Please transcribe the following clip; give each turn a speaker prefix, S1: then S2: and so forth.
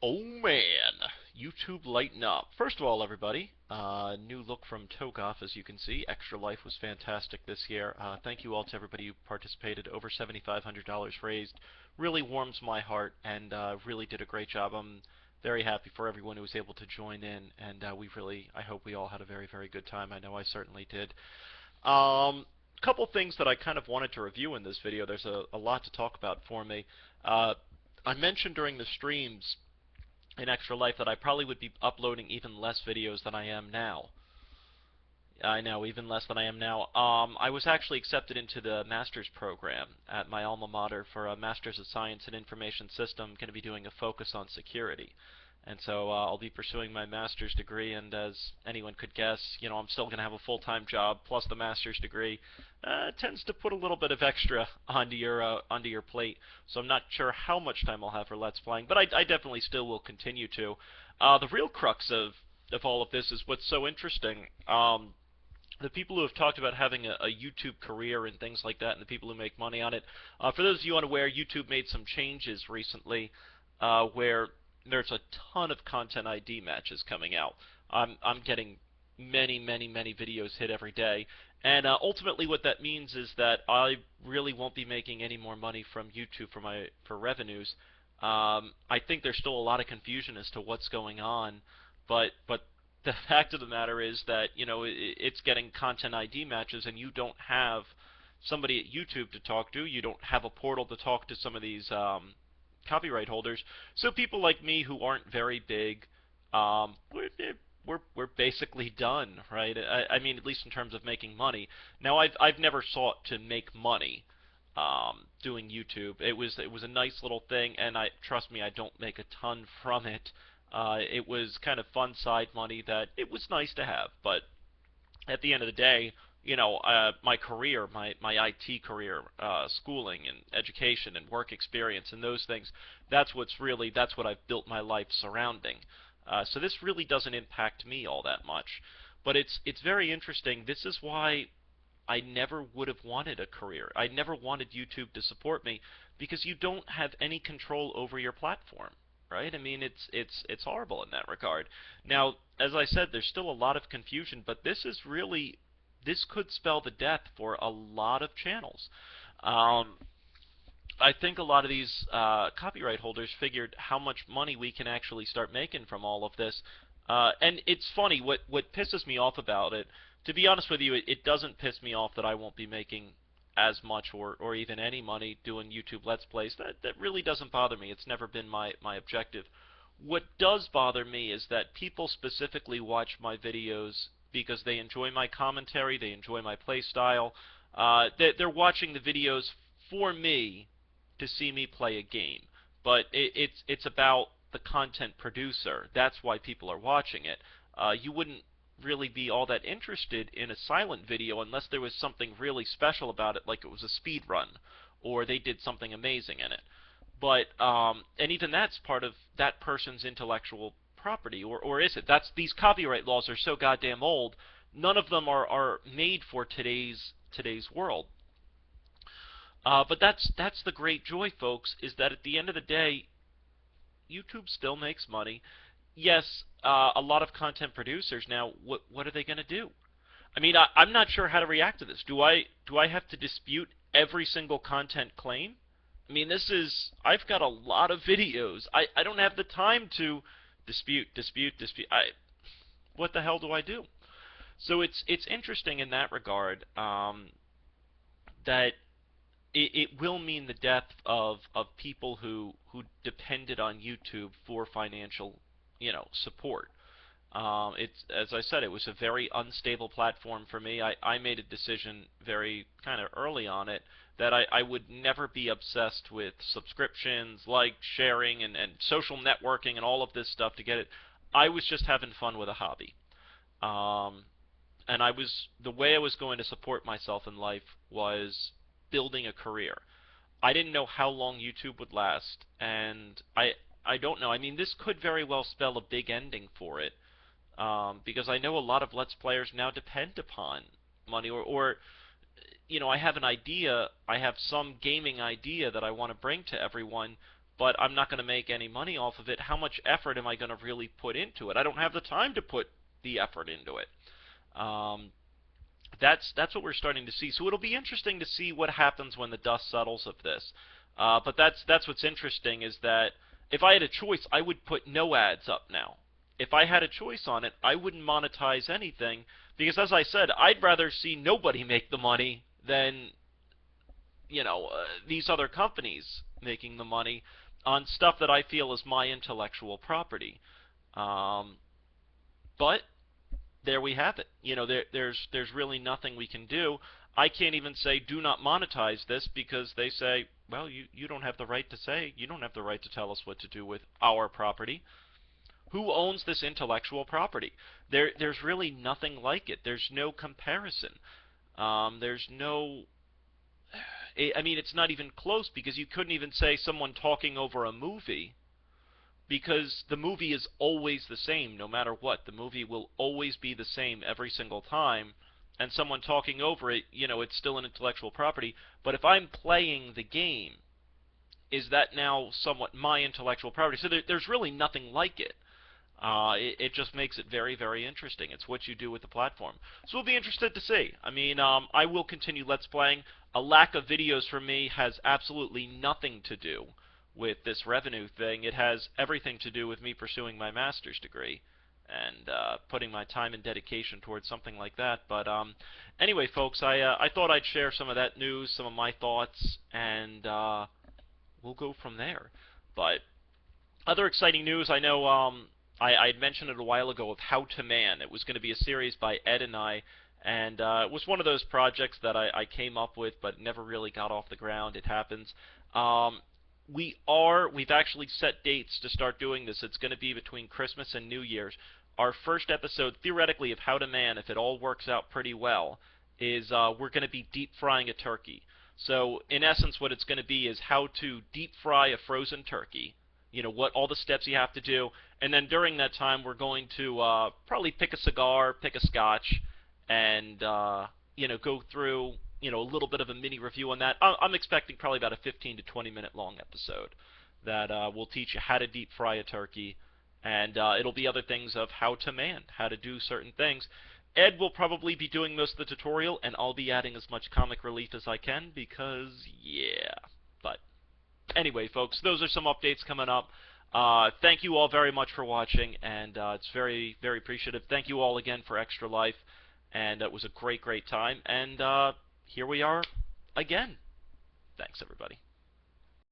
S1: Oh man, YouTube lighten up. First of all, everybody, new look from Toegoff, as you can see. Extra Life was fantastic this year. Thank you all to everybody who participated. Over $7,500 raised. Really warms my heart and really did a great job. I'm very happy for everyone who was able to join in, and I hope we all had a very, very good time. I know I certainly did. Couple things that I kind of wanted to review in this video. There's a lot to talk about for me. Uh, I mentioned during the streams in Extra Life that I probably would be uploading even less videos than I am now. I know, even less than I am now. I was actually accepted into the master's program at my alma mater for a Master's of Science in Information System. Going to be doing a focus on security. And so I'll be pursuing my master's degree, and as anyone could guess, I'm still going to have a full-time job plus the master's degree. Tends to put a little bit of extra onto your plate. So I'm not sure how much time I'll have for Let's Playing, but I definitely still will continue to. The real crux of all of this is what's so interesting. The people who have talked about having a YouTube career and things like that, and the people who make money on it. For those of you unaware, YouTube made some changes recently where there's a ton of content ID matches coming out. I'm getting many videos hit every day, and ultimately what that means is that I really won't be making any more money from YouTube for revenues. I think there's still a lot of confusion as to what's going on, but the fact of the matter is that it's getting content ID matches, and you don't have somebody at YouTube to talk to. You don't have a portal to talk to some of these copyright holders. So people like me who aren't very big, we're basically done, right? I mean, at least in terms of making money. Now, I've never sought to make money doing YouTube. It was a nice little thing, and trust me, I don't make a ton from it. It was kind of fun side money that it was nice to have, but at the end of the day, my career, my IT career, schooling and education and work experience and those things, that's what I've built my life surrounding. So this really doesn't impact me all that much. But it's very interesting. This is why I never would have wanted a career. I never wanted YouTube to support me, because you don't have any control over your platform. Right? I mean, it's horrible in that regard. Now, as I said, there's still a lot of confusion, but this could spell the death for a lot of channels. I think a lot of these copyright holders figured how much money we can actually start making from all of this. And it's funny, what pisses me off about it, to be honest with you, it doesn't piss me off that I won't be making as much or even any money doing YouTube Let's Plays. That really doesn't bother me. It's never been my objective. What does bother me is that people specifically watch my videos because they enjoy my commentary, they enjoy my play style. They're watching the videos for me to see me play a game. But it's about the content producer. That's why people are watching it. You wouldn't really be all that interested in a silent video unless there was something really special about it, like it was a speed run or they did something amazing in it. But and even that's part of that person's intellectual property, or is it? These copyright laws are so goddamn old. None of them are made for today's world. But that's the great joy, folks, is that at the end of the day, YouTube still makes money. Yes, a lot of content producers now, what are they going to do? I mean, I'm not sure how to react to this. Do I have to dispute every single content claim? I mean, I've got a lot of videos. I don't have the time to dispute. What the hell do I do? So it's interesting in that regard, that it will mean the death of people who depended on YouTube for financial support. It's, as I said, it was a very unstable platform for me. I made a decision very kind of early on it that I would never be obsessed with subscriptions, like sharing and social networking and all of this stuff to get it. I was just having fun with a hobby. And the way I was going to support myself in life was building a career. I didn't know how long YouTube would last, and I don't know. I mean, this could very well spell a big ending for it, because I know a lot of Let's Players now depend upon money, or I have an idea, I have some gaming idea that I want to bring to everyone, but I'm not going to make any money off of it. How much effort am I going to really put into it? I don't have the time to put the effort into it. Um, that's what we're starting to see. So it'll be interesting to see what happens when the dust settles of this. But that's what's interesting is that if I had a choice, I would put no ads up now. If I had a choice on it, I wouldn't monetize anything because, as I said, I'd rather see nobody make the money than these other companies making the money on stuff that I feel is my intellectual property. Um, but there we have it. There's really nothing we can do. I can't even say do not monetize this because they say, well, you don't have the right to say, you don't have the right to tell us what to do with our property. Who owns this intellectual property? There's really nothing like it. There's no comparison. There's no. I mean, it's not even close because you couldn't even say someone talking over a movie because the movie is always the same no matter what. The movie will always be the same every single time, and someone talking over it, it's still an intellectual property. But if I'm playing the game, is that now somewhat my intellectual property? So there's really nothing like it. It just makes it very, very interesting. It's what you do with the platform. So we'll be interested to see. I mean, I will continue Let's Playing. A lack of videos for me has absolutely nothing to do with this revenue thing. It has everything to do with me pursuing my master's degree and putting my time and dedication towards something like that. But anyway, folks, I thought I'd share some of that news, some of my thoughts, and we'll go from there. But other exciting news, I know I had mentioned it a while ago of How to Man. It was going to be a series by Ed and I, and it was one of those projects that I came up with but never really got off the ground. It happens. We've actually set dates to start doing this. It's going to be between Christmas and New Year's. Our first episode, theoretically, of How to Man, if it all works out pretty well, is we're going to be deep frying a turkey. So, in essence, what it's going to be is how to deep fry a frozen turkey. What all the steps you have to do, and then during that time we're going to probably pick a cigar, pick a scotch, and go through a little bit of a mini review on that. I'm expecting probably about a 15 to 20 minute long episode that will teach you how to deep fry a turkey, and it'll be other things of how to man, how to do certain things. Ed will probably be doing most of the tutorial, and I'll be adding as much comic relief as I can because, yeah. But anyway, folks, those are some updates coming up. Thank you all very much for watching, and it's very, very appreciative. Thank you all again for Extra Life, and it was a great, great time. And here we are again. Thanks, everybody.